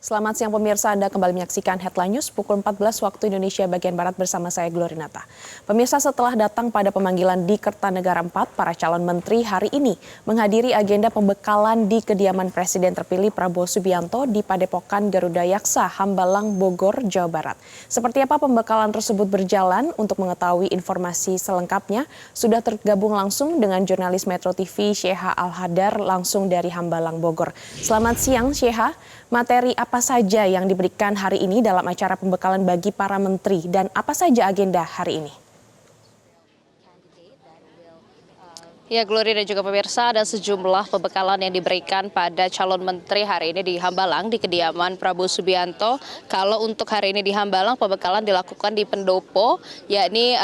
Selamat siang pemirsa, Anda kembali menyaksikan Headline News pukul 14 waktu Indonesia bagian Barat bersama saya Glorinata. Pemirsa, setelah datang pada pemanggilan di Kertanegara 4, para calon menteri hari ini menghadiri agenda pembekalan di kediaman Presiden terpilih Prabowo Subianto di Padepokan Garuda Yaksa, Hambalang, Bogor, Jawa Barat. Seperti apa pembekalan tersebut berjalan? Untuk mengetahui informasi selengkapnya, sudah tergabung langsung dengan jurnalis Metro TV Sheha Al-Hadar langsung dari Hambalang, Bogor. Selamat siang Sheha. Materi apa saja yang diberikan hari ini dalam acara pembekalan bagi para menteri dan apa saja agenda hari ini? Ya, Glory dan juga pemirsa, ada sejumlah pembekalan yang diberikan pada calon menteri hari ini di Hambalang, di kediaman Prabowo Subianto. Kalau untuk hari ini di Hambalang, pembekalan dilakukan di pendopo, yakni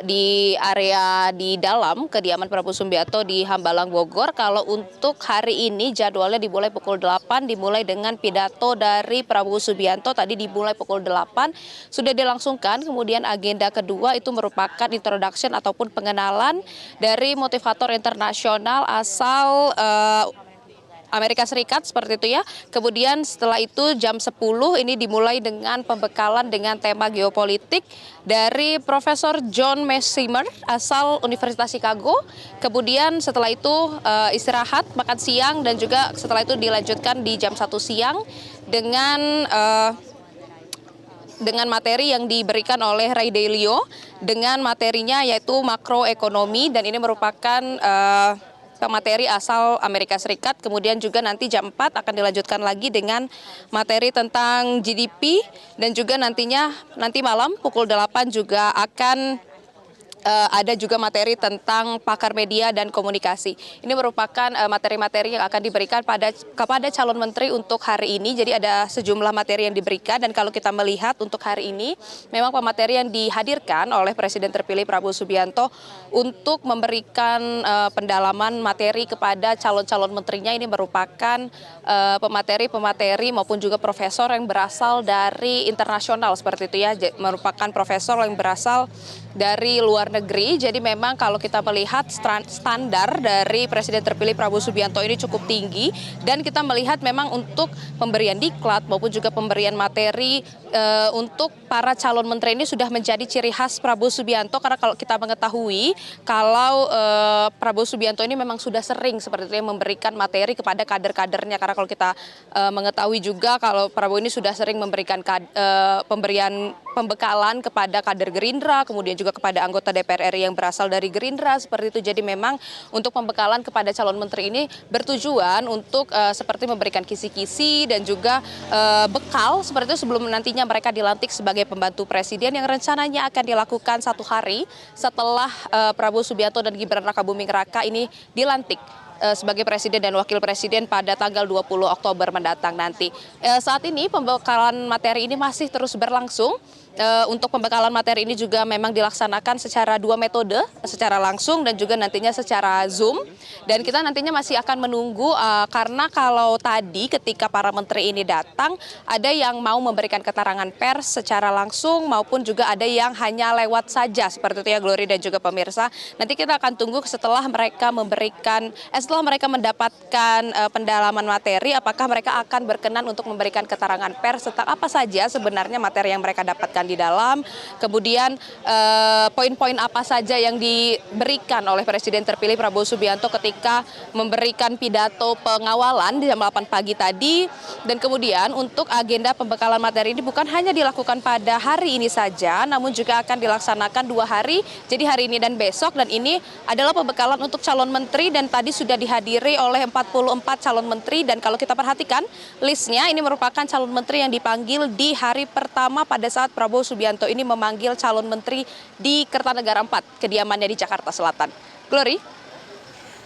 di area di dalam kediaman Prabowo Subianto di Hambalang, Bogor. Kalau untuk hari ini jadwalnya dimulai pukul 8, dimulai dengan pidato dari Prabowo Subianto, tadi dimulai pukul 8, sudah dilangsungkan. Kemudian agenda kedua itu merupakan introduction ataupun pengenalan dari motivasi internasional asal Amerika Serikat seperti itu ya. Kemudian setelah itu jam 10 ini dimulai dengan pembekalan dengan tema geopolitik dari Profesor John Messimer asal Universitas Chicago. Kemudian setelah itu istirahat, makan siang, dan juga setelah itu dilanjutkan di jam 1 siang dengan materi yang diberikan oleh Ray Dalio, dengan materinya yaitu makroekonomi, dan ini merupakan pemateri asal Amerika Serikat. Kemudian juga nanti jam 4 akan dilanjutkan lagi dengan materi tentang GDP, dan juga nanti malam pukul 8 juga akan ada juga materi tentang pakar media dan komunikasi. Ini merupakan materi-materi yang akan diberikan kepada calon menteri untuk hari ini. Jadi ada sejumlah materi yang diberikan, dan kalau kita melihat untuk hari ini memang pemateri yang dihadirkan oleh Presiden terpilih Prabowo Subianto untuk memberikan pendalaman materi kepada calon-calon menterinya ini merupakan pemateri maupun juga profesor yang berasal dari internasional seperti itu ya, merupakan profesor yang berasal dari luar negeri. Jadi memang kalau kita melihat standar dari Presiden terpilih Prabowo Subianto ini cukup tinggi, dan kita melihat memang untuk pemberian diklat maupun juga pemberian materi untuk para calon menteri ini sudah menjadi ciri khas Prabowo Subianto, karena kalau kita mengetahui kalau Prabowo Subianto ini memang sudah sering seperti itu memberikan materi kepada kader-kadernya, karena kalau kita mengetahui juga kalau Prabowo ini sudah sering memberikan pemberian pembekalan kepada kader Gerindra, kemudian juga kepada anggota DPR RI yang berasal dari Gerindra seperti itu. Jadi memang untuk pembekalan kepada calon menteri ini bertujuan untuk seperti memberikan kisi-kisi dan juga bekal seperti itu sebelum nantinya mereka dilantik sebagai pembantu presiden yang rencananya akan dilakukan 1 hari setelah Prabowo Subianto dan Gibran Rakabuming Raka ini dilantik sebagai presiden dan wakil presiden pada tanggal 20 Oktober mendatang nanti. Saat ini pembekalan materi ini masih terus berlangsung. Untuk pembekalan materi ini juga memang dilaksanakan secara 2 metode, secara langsung dan juga nantinya secara Zoom. Dan kita nantinya masih akan menunggu karena kalau tadi ketika para menteri ini datang, ada yang mau memberikan keterangan pers secara langsung maupun juga ada yang hanya lewat saja seperti itu ya, Glory dan juga pemirsa. Nanti kita akan tunggu setelah mereka mendapatkan pendalaman materi, apakah mereka akan berkenan untuk memberikan keterangan pers tentang apa saja sebenarnya materi yang mereka dapatkan di dalam, kemudian poin-poin apa saja yang diberikan oleh Presiden terpilih Prabowo Subianto ketika memberikan pidato pengawalan di jam 8 pagi tadi. Dan kemudian untuk agenda pembekalan materi ini bukan hanya dilakukan pada hari ini saja, namun juga akan dilaksanakan 2 hari, jadi hari ini dan besok. Dan ini adalah pembekalan untuk calon menteri, dan tadi sudah dihadiri oleh 44 calon menteri. Dan kalau kita perhatikan listnya, ini merupakan calon menteri yang dipanggil di hari pertama pada saat Prabowo Subianto ini memanggil calon menteri di Kertanegara 4, kediamannya di Jakarta Selatan. Glory.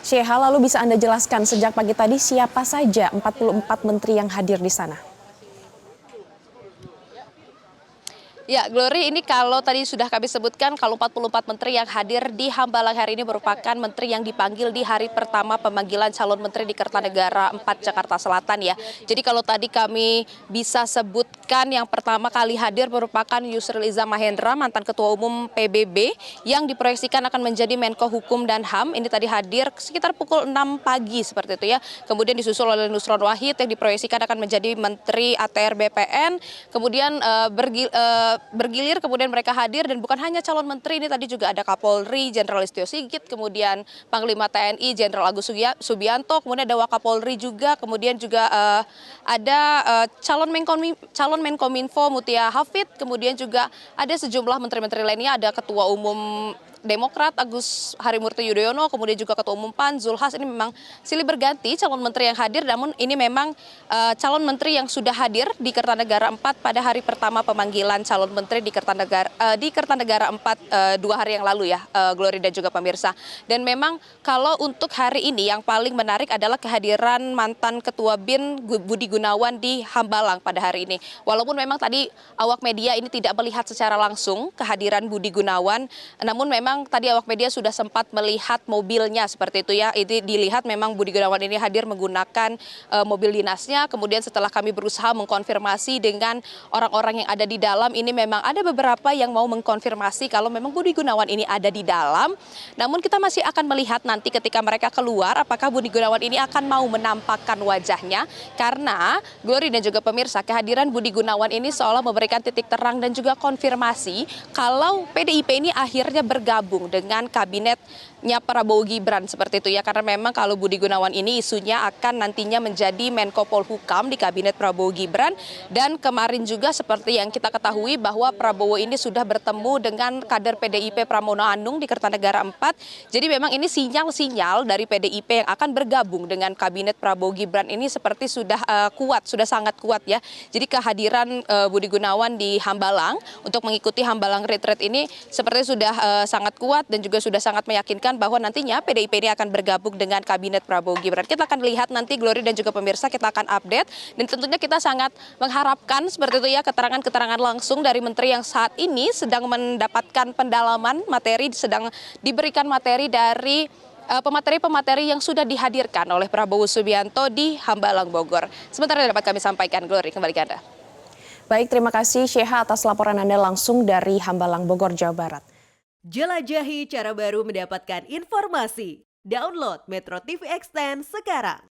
Sheha, lalu bisa Anda jelaskan sejak pagi tadi siapa saja 44 menteri yang hadir di sana? Ya, Glory, ini kalau tadi sudah kami sebutkan, kalau 44 menteri yang hadir di Hambalang hari ini merupakan menteri yang dipanggil di hari pertama pemanggilan calon menteri di Kertanegara 4 Jakarta Selatan ya. Jadi kalau tadi kami bisa sebutkan yang pertama kali hadir merupakan Yusril Iza Mahendra, mantan Ketua Umum PBB, yang diproyeksikan akan menjadi Menko Hukum dan HAM. Ini tadi hadir sekitar pukul 6 pagi seperti itu ya. Kemudian disusul oleh Nusron Wahid yang diproyeksikan akan menjadi Menteri ATR BPN. Kemudian bergilir kemudian mereka hadir, dan bukan hanya calon menteri, ini tadi juga ada Kapolri Jenderal Listio Sigit, kemudian Panglima TNI Jenderal Agus Subianto, kemudian ada Wakapolri juga, kemudian juga ada calon Menkominfo Mutia Hafid, kemudian juga ada sejumlah menteri-menteri lainnya, ada Ketua Umum Demokrat Agus Harimurti Yudhoyono, kemudian juga Ketua Umum PAN Zulhas. Ini memang silih berganti calon menteri yang hadir, namun ini memang calon menteri yang sudah hadir di Kertanegara 4 pada hari pertama pemanggilan calon menteri di Kertanegara 4 2 hari yang lalu ya, Glory dan juga pemirsa. Dan memang kalau untuk hari ini yang paling menarik adalah kehadiran mantan Ketua BIN Budi Gunawan di Hambalang pada hari ini. Walaupun memang tadi awak media ini tidak melihat secara langsung kehadiran Budi Gunawan, namun memang tadi awak media sudah sempat melihat mobilnya seperti itu ya. Ini dilihat memang Budi Gunawan ini hadir menggunakan mobil dinasnya. Kemudian setelah kami berusaha mengkonfirmasi dengan orang-orang yang ada di dalam, ini memang ada beberapa yang mau mengkonfirmasi kalau memang Budi Gunawan ini ada di dalam. Namun kita masih akan melihat nanti ketika mereka keluar apakah Budi Gunawan ini akan mau menampakkan wajahnya, karena Glory dan juga pemirsa, kehadiran Budi Gunawan ini seolah memberikan titik terang dan juga konfirmasi kalau PDIP ini akhirnya bergabung dengan kabinetnya Prabowo Gibran seperti itu ya, karena memang kalau Budi Gunawan ini isunya akan nantinya menjadi Menko Polhukam di kabinet Prabowo Gibran. Dan kemarin juga seperti yang kita ketahui bahwa Prabowo ini sudah bertemu dengan kader PDIP Pramono Anung di Kertanegara 4. Jadi memang ini sinyal-sinyal dari PDIP yang akan bergabung dengan kabinet Prabowo Gibran ini seperti sudah kuat, sudah sangat kuat ya. Jadi kehadiran Budi Gunawan di Hambalang untuk mengikuti Hambalang Retreat ini seperti sudah sangat kuat dan juga sudah sangat meyakinkan bahwa nantinya PDIP ini akan bergabung dengan kabinet Prabowo Gibran. Kita akan lihat nanti, Glory dan juga pemirsa, kita akan update, dan tentunya kita sangat mengharapkan seperti itu ya, keterangan-keterangan langsung dari menteri yang saat ini sedang mendapatkan pendalaman materi, sedang diberikan materi dari pemateri-pemateri yang sudah dihadirkan oleh Prabowo Subianto di Hambalang Bogor. Sementara dapat kami sampaikan, Glory, kembali ke Anda. Baik, terima kasih Syekha atas laporan Anda langsung dari Hambalang Bogor, Jawa Barat. Jelajahi cara baru mendapatkan informasi. Download Metro TV Extend sekarang.